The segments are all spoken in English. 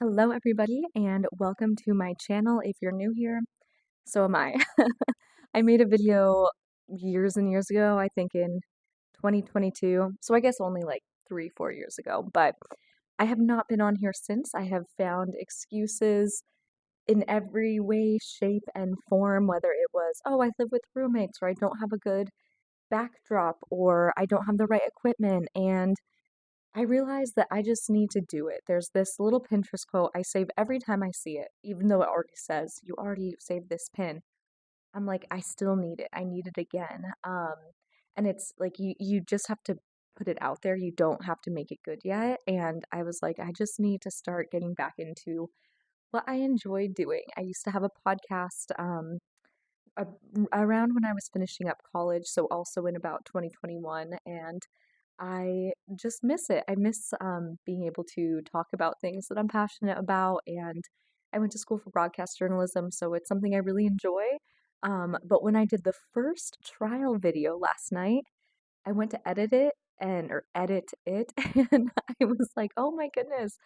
Hello, everybody, and welcome to my channel. If you're new here, so am I. I made a video years and years ago, I think in 2022, so I guess only like 3, 4 years ago, but I have not been on here since. I have found excuses in every way, shape, and form, whether it was, oh, I live with roommates, or I don't have a good backdrop, or I don't have the right equipment, and I realized that I just need to do it. There's this little Pinterest quote I save every time I see it, even though it already says, you already saved this pin. I'm like, I still need it. I need it again. And it's like you just have to put it out there. You don't have to make it good yet. And I was like, I just need to start getting back into what I enjoy doing. I used to have a podcast a- around when I was finishing up college, so also in about 2021, and I just miss it. I miss being able to talk about things that I'm passionate about, and I went to school for broadcast journalism, so it's something I really enjoy. But when I did the first trial video last night, I went to edit it, and I was like, oh my goodness,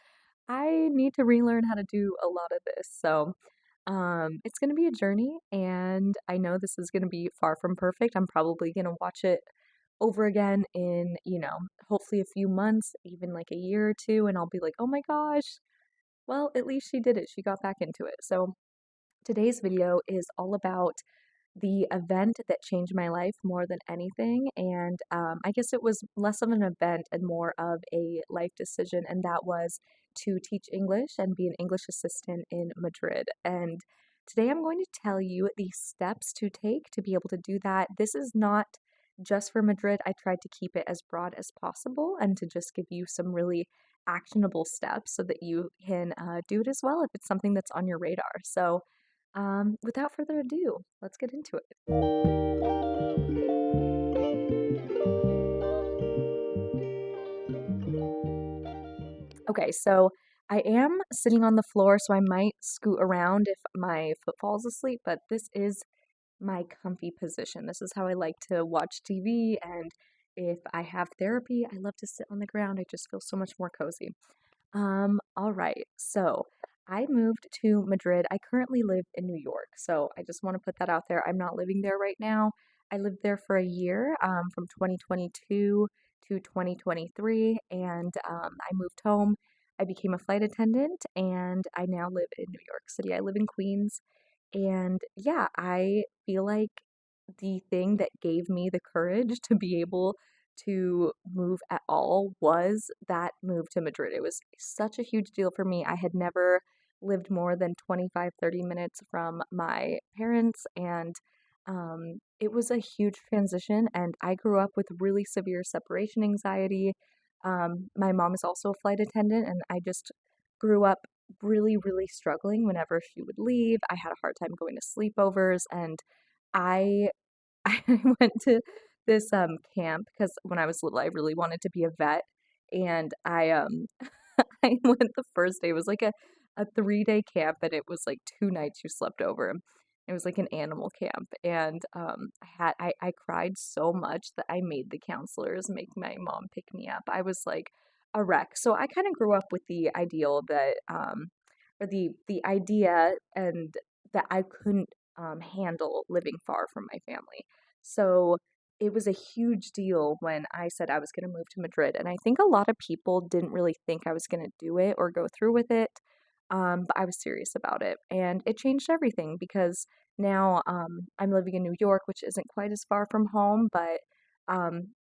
I need to relearn how to do a lot of this. So, it's going to be a journey, and I know this is going to be far from perfect. I'm probably going to watch it over again in, hopefully a few months, even like a year or two, and I'll be like, oh my gosh, well, at least she did it. She got back into it. So, today's video is all about the event that changed my life more than anything. And I guess it was less of an event and more of a life decision, and that was to teach English and be an English assistant in Madrid. And today I'm going to tell you the steps to take to be able to do that. This is not just for Madrid. I tried to keep it as broad as possible and to just give you some really actionable steps so that you can do it as well if it's something that's on your radar. So, without further ado, let's get into it. Okay, so I am sitting on the floor, so I might scoot around if my foot falls asleep, but this is my comfy position. This is how I like to watch TV, and if I have therapy, I love to sit on the ground. I just feel so much more cozy. All right. So I moved to Madrid. I currently live in New York. So I just want to put that out there. I'm not living there right now. I lived there for a year, from 2022 to 2023, and I moved home. I became a flight attendant, and I now live in New York City. I live in Queens, and yeah, I feel like the thing that gave me the courage to be able to move at all was that move to Madrid. It was such a huge deal for me. I had never lived more than 25, 30 minutes from my parents, and it was a huge transition. And I grew up with really severe separation anxiety. My mom is also a flight attendant, and I just grew up really, really struggling whenever she would leave. I had a hard time going to sleepovers, and I I went to this camp because when I was little, I really wanted to be a vet, and I went the first day. It was like a 3 day camp, and it was like 2 nights you slept over. It was like an animal camp, and I cried so much that I made the counselors make my mom pick me up. I was like a wreck. So I kind of grew up with the ideal that or the idea and that I couldn't handle living far from my family. So it was a huge deal when I said I was going to move to Madrid. And I think a lot of people didn't really think I was going to do it or go through with it. But I was serious about it. And it changed everything because now I'm living in New York, which isn't quite as far from home, but um,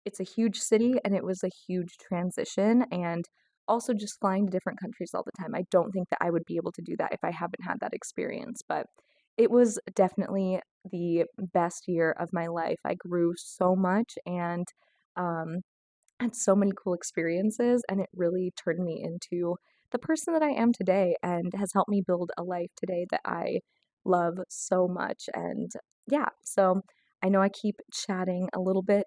it's a huge city and it was a huge transition. And also just flying to different countries all the time. I don't think that I would be able to do that if I haven't had that experience. But it was definitely the best year of my life. I grew so much and um, had so many cool experiences, and it really turned me into the person that I am today and has helped me build a life today that I love so much. And yeah, so I know I keep chatting a little bit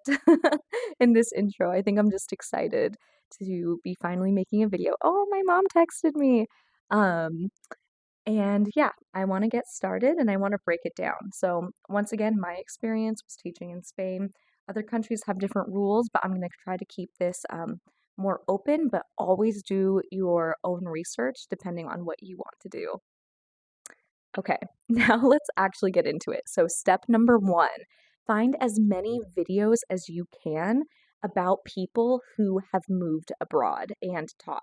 in this intro. I think I'm just excited to be finally making a video. Oh, my mom texted me. Um, and yeah, I want to get started and I want to break it down. So, once again, my experience was teaching in Spain. Other countries have different rules, but I'm going to try to keep this more open, but always do your own research depending on what you want to do. Okay, now let's actually get into it. So, step number one, find as many videos as you can about people who have moved abroad and taught.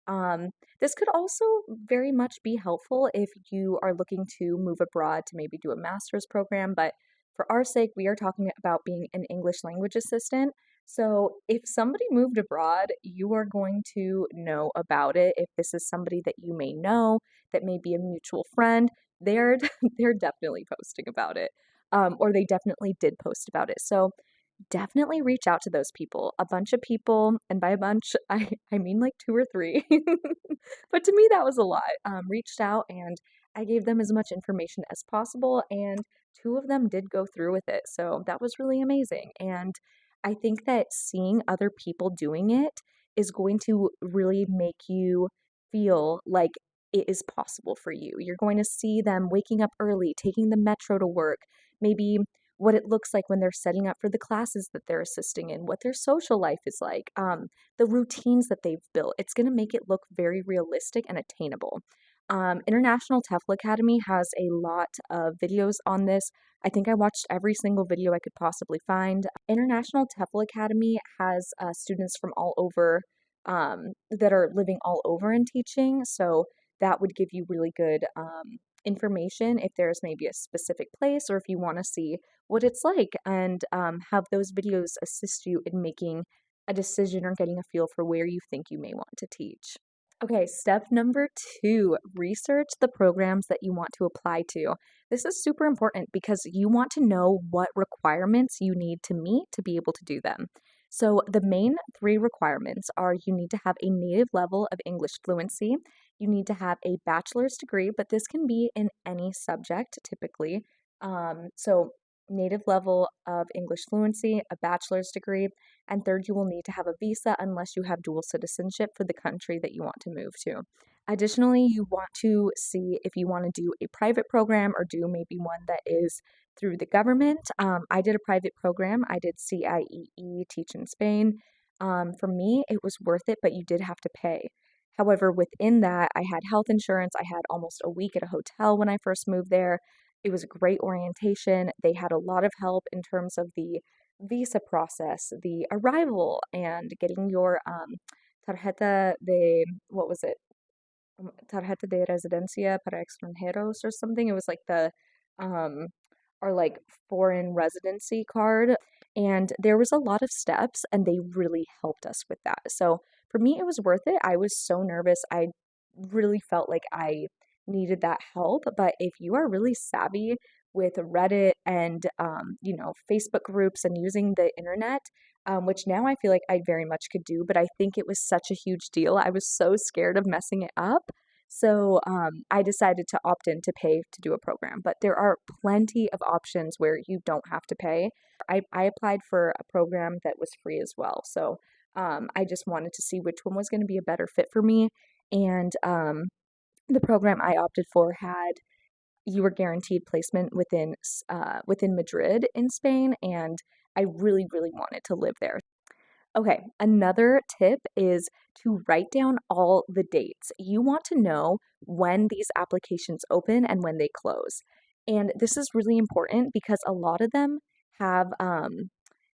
Um, this could also very much be helpful if you are looking to move abroad to maybe do a master's program, but for our sake, we are talking about being an English language assistant. So, if somebody moved abroad, you are going to know about it. If this is somebody that you may know, that may be a mutual friend, they're they're definitely posting about it, or they definitely did post about it. So definitely reach out to those people. A bunch of people, and by a bunch, I mean like two or three, but to me that was a lot. Reached out and I gave them as much information as possible, and two of them did go through with it. So that was really amazing. And I think that seeing other people doing it is going to really make you feel like it is possible for you. You're going to see them waking up early, taking the metro to work, maybe what it looks like when they're setting up for the classes that they're assisting in, what their social life is like, the routines that they've built. It's going to make it look very realistic and attainable. International TEFL Academy has a lot of videos on this. I think I watched every single video I could possibly find. International TEFL Academy has students from all over that are living all over and teaching. So that would give you really good information if there's maybe a specific place or if you want to see what it's like and have those videos assist you in making a decision or getting a feel for where you think you may want to teach. Okay, step number two, research the programs that you want to apply to. This is super important because you want to know what requirements you need to meet to be able to do them. So, the main three requirements are you need to have a native level of English fluency, you need to have a bachelor's degree, but this can be in any subject typically. So, native level of English fluency, a bachelor's degree, and third, you will need to have a visa unless you have dual citizenship for the country that you want to move to. Additionally, you want to see if you want to do a private program or do maybe one that is through the government. I did a private program. I did CIEE Teach in Spain. For me, it was worth it, but you did have to pay. However, within that, I had health insurance. I had almost a week at a hotel when I first moved there. It was a great orientation. They had a lot of help in terms of the visa process, the arrival, and getting your tarjeta de, what was it? Tarjeta de residencia para extranjeros or something. It was like the um our like foreign residency card. And there was a lot of steps and they really helped us with that. So for me it was worth it. I was so nervous. I really felt like I needed that help. But if you are really savvy with Reddit and Facebook groups and using the internet, which now I feel like I very much could do, but I think it was such a huge deal. I was so scared of messing it up. So I decided to opt in to pay to do a program. But there are plenty of options where you don't have to pay. I applied for a program that was free as well. So I just wanted to see which one was going to be a better fit for me. And the program I opted for had you were guaranteed placement within Madrid in Spain, and I really, really wanted to live there. Okay, another tip is to write down all the dates. You want to know when these applications open and when they close. And this is really important because a lot of them have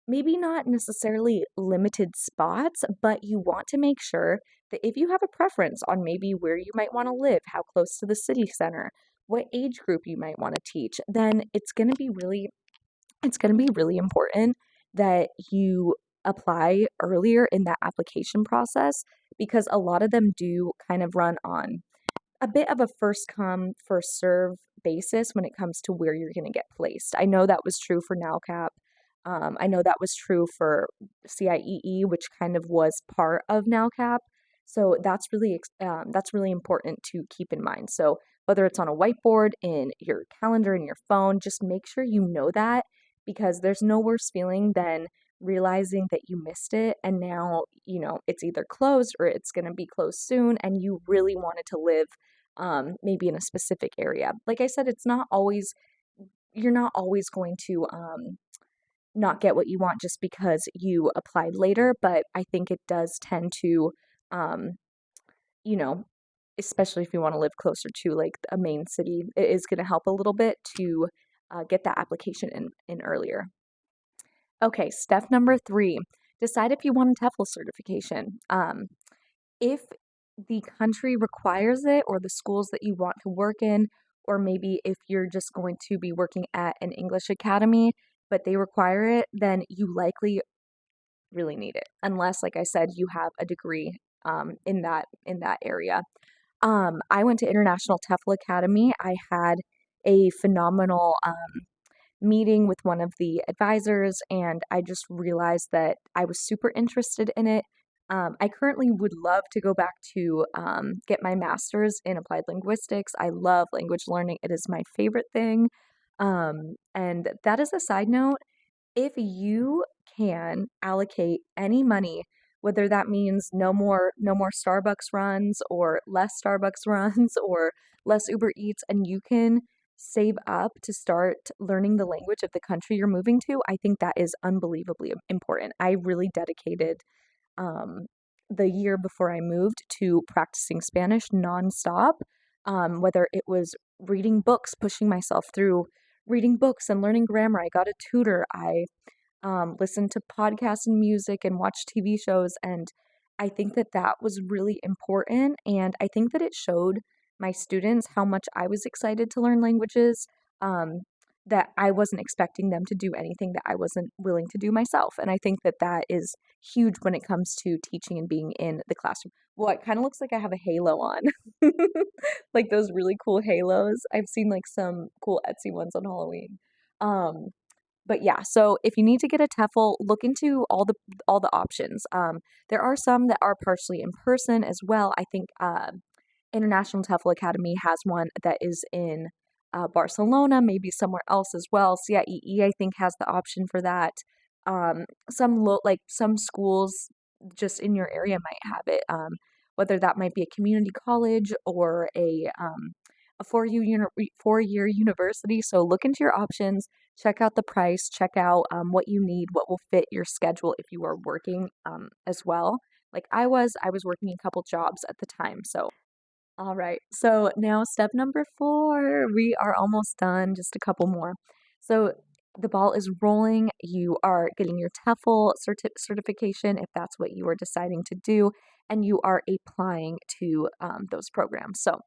maybe not necessarily limited spots, but you want to make sure that if you have a preference on maybe where you might want to live, how close to the city center, what age group you might want to teach, then it's going to be really important that you apply earlier in that application process because a lot of them do kind of run on a bit of a first come, first serve basis when it comes to where you're going to get placed. I know that was true for NowCap. I know that was true for CIEE, which kind of was part of NowCap. So that's really important to keep in mind. So whether it's on a whiteboard, in your calendar, in your phone, just make sure you know that because there's no worse feeling than realizing that you missed it and now, it's either closed or it's going to be closed soon and you really wanted to live maybe in a specific area. Like I said, you're not always going to not get what you want just because you applied later, but I think it does tend to, um, you know, especially if you want to live closer to like a main city, it is going to help a little bit to get that application in earlier. Okay, step number three, decide if you want a TEFL certification. If the country requires it, or the schools that you want to work in, or maybe if you're just going to be working at an English academy, but they require it, then you likely really need it, unless, like I said, you have a degree in that area. I went to International TEFL Academy. I had a phenomenal meeting with one of the advisors, and I just realized that I was super interested in it. I currently would love to go back to get my master's in applied linguistics. I love language learning, it is my favorite thing. And that is a side note. If you can allocate any money, whether that means no more Starbucks runs or less Starbucks runs or less Uber Eats, and you can save up to start learning the language of the country you're moving to, I think that is unbelievably important. I really dedicated um, the year before I moved to practicing Spanish nonstop, whether it was reading books, pushing myself through reading books and learning grammar. I got a tutor. I listened to podcasts and music and watched TV shows. And I think that that was really important. And I think that it showed my students how much I was excited to learn languages, um, that I wasn't expecting them to do anything that I wasn't willing to do myself. And I think that that is huge when it comes to teaching and being in the classroom. Well, it kind of looks like I have a halo on, like those really cool halos. I've seen like some cool Etsy ones on Halloween. Um, but yeah, so if you need to get a TEFL, look into all the options. There are some that are partially in person as well. I think International TEFL Academy has one that is in Barcelona, maybe somewhere else as well. CIEE, I think, has the option for that. Like some schools just in your area might have it. Whether that might be a community college or a four-year university. So look into your options, check out the price, check out what you need, what will fit your schedule if you are working as well. Like I was working a couple jobs at the time. So all right. So now step number four, we are almost done, just a couple more. So the ball is rolling. You are getting your TEFL certification if that's what you are deciding to do, and you are applying to those programs. So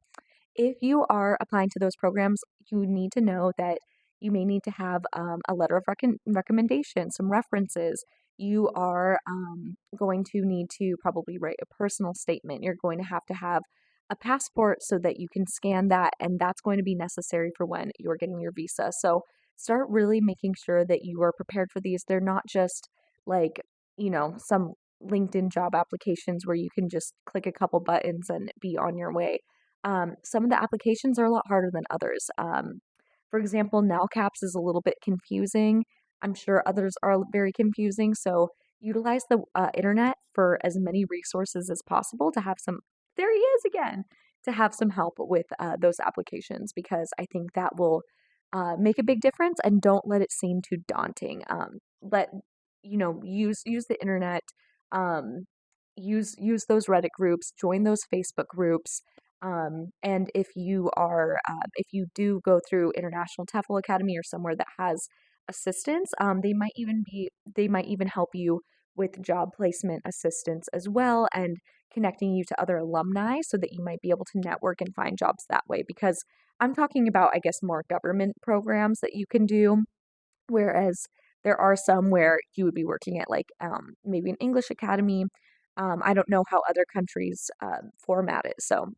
if you are applying to those programs, you need to know that you may need to have a letter of recommendation, some references. You are going to need to probably write a personal statement. You're going to have a passport so that you can scan that, and that's going to be necessary for when you're getting your visa. So start really making sure that you are prepared for these. They're not just like, some LinkedIn job applications where you can just click a couple buttons and be on your way. Some of the applications are a lot harder than others. For example, NALCAPS is a little bit confusing. I'm sure others are very confusing. So utilize the internet for as many resources as possible to have some, there he is again, to have some help with those applications, because I think that will make a big difference, and don't let it seem too daunting. Use the internet, um, use those Reddit groups, join those Facebook groups. And if you do go through International TEFL Academy or somewhere that has assistance, they might even help you with job placement assistance as well, and connecting you to other alumni so that you might be able to network and find jobs that way. Because I'm talking about, I guess, more government programs that you can do, whereas there are some where you would be working at like maybe an English academy. I don't know how other countries format it. So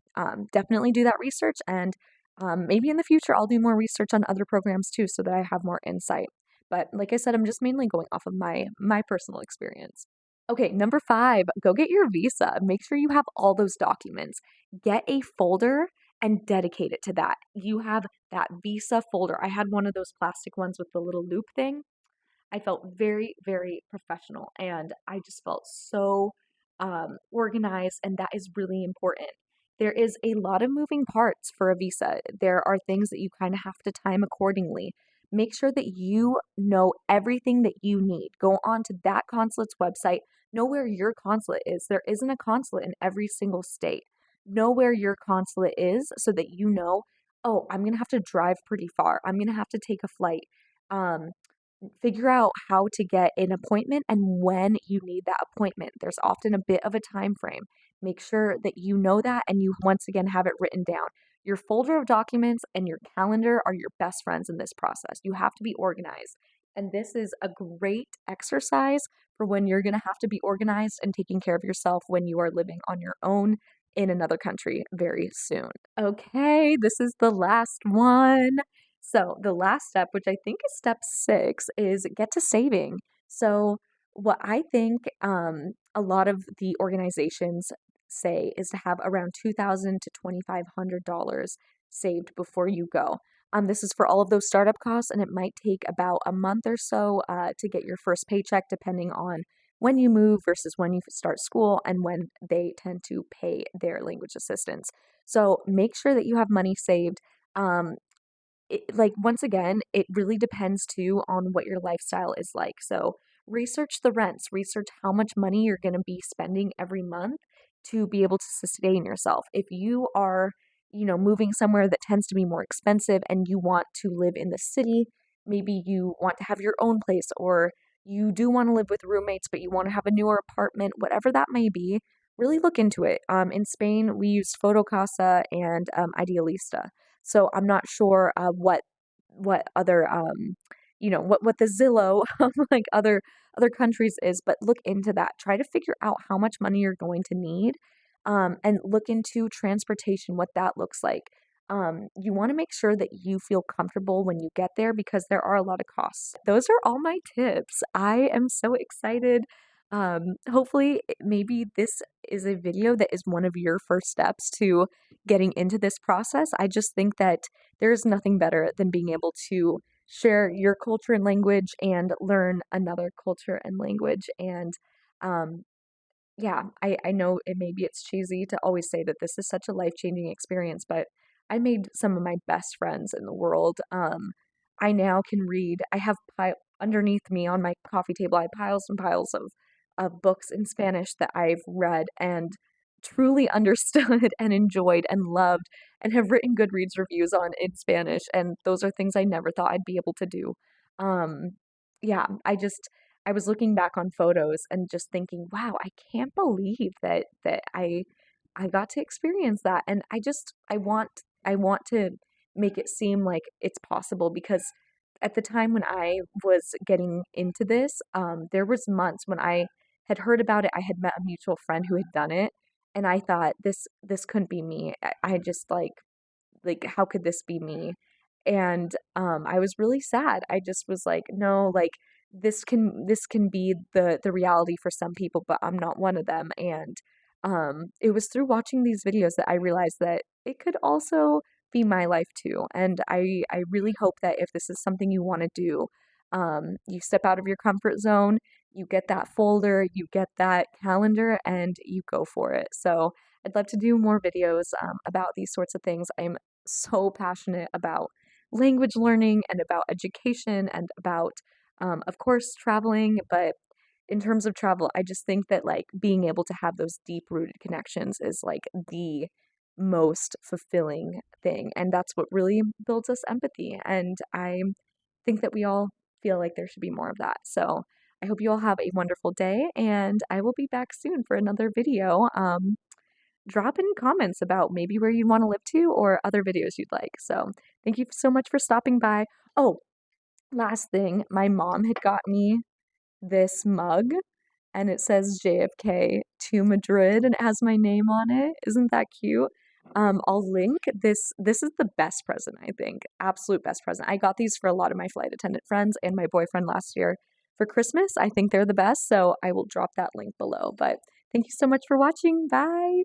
definitely do that research. And maybe in the future, I'll do more research on other programs too so that I have more insight. But like I said, I'm just mainly going off of my personal experience. Okay, number five, go get your visa. Make sure you have all those documents. Get a folder and dedicate it to that. You have that visa folder. I had one of those plastic ones with the little loop thing. I felt very, very professional, and I just felt so organized, and that is really important. There is a lot of moving parts for a visa. There are things that you kind of have to time accordingly. make sure that you know everything that you need. Go on to that consulate's website, know where your consulate is. There isn't a consulate in every single state. Know where your consulate is so that you know, oh, I'm going to have to drive pretty far. I'm going to have to take a flight. Um, Figure out how to get an appointment and when you need that appointment. There's often a bit of a time frame. Make sure that you know that and you once again have it written down. Your folder of documents and your calendar are your best friends in this process. You have to be organized. And this is a great exercise for when you're going to have to be organized and taking care of yourself when you are living on your own in another country very soon. Okay, this is the last one. So, the last step, which I think is step 6, is get to saving. So, what I think a lot of the organizations say is to have around $2,000 to $2,500 saved before you go. This is for all of those startup costs, and it might take about a month or so to get your first paycheck, depending on when you move versus when you start school and when they tend to pay their language assistance. So, make sure that you have money saved. Um, like once again, it really depends too on what your lifestyle is like. So research the rents, research how much money you're going to be spending every month to be able to sustain yourself. If you are, moving somewhere that tends to be more expensive and you want to live in the city, maybe you want to have your own place or you do want to live with roommates, but you want to have a newer apartment, whatever that may be, really look into it. In Spain, we used Fotocasa and Idealista. So I'm not sure what other what the Zillow of like other countries is, but look into that. Try to figure out how much money you're going to need, and look into transportation, what that looks like. You want to make sure that you feel comfortable when you get there because there are a lot of costs. Those are all my tips. I am so excited. Hopefully, maybe this is a video that is one of your first steps to getting into this process. I just think that there's nothing better than being able to share your culture and language and learn another culture and language. And um, yeah, I know maybe it's cheesy to always say that this is such a life-changing experience, but I made some of my best friends in the world. I now can read. I have underneath me on my coffee table, I have piles and piles of books in Spanish that I've read and truly understood and enjoyed and loved and have written Goodreads reviews on in Spanish. And those are things I never thought I'd be able to do. Um, yeah, I was looking back on photos and just thinking, wow, I can't believe that I got to experience that. And I want to make it seem like it's possible because at the time when I was getting into this, there was months when I had heard about it. I had met a mutual friend who had done it, and I thought this couldn't be me. I just like how could this be me? And I was really sad. I just was like, no, like this can be the reality for some people, but I'm not one of them. And it was through watching these videos that I realized that it could also be my life too. And I really hope that if this is something you want to do, you step out of your comfort zone, you get that folder, you get that calendar, and you go for it. So I'd love to do more videos about these sorts of things. I'm so passionate about language learning and about education and about, of course, traveling. But in terms of travel, I just think that like being able to have those deep rooted connections is like the most fulfilling thing. And that's what really builds us empathy. And I think that we all feel like there should be more of that. So I hope you all have a wonderful day, and I will be back soon for another video. Drop in comments about maybe where you want to live to or other videos you'd like. So thank you so much for stopping by. Oh, last thing, my mom had got me this mug and it says JFK to Madrid and it has my name on it. Isn't that cute? I'll link this. This is the best present, I think. Absolute best present. I got these for a lot of my flight attendant friends and my boyfriend last year for Christmas. I think they're the best, so I will drop that link below. But thank you so much for watching. Bye.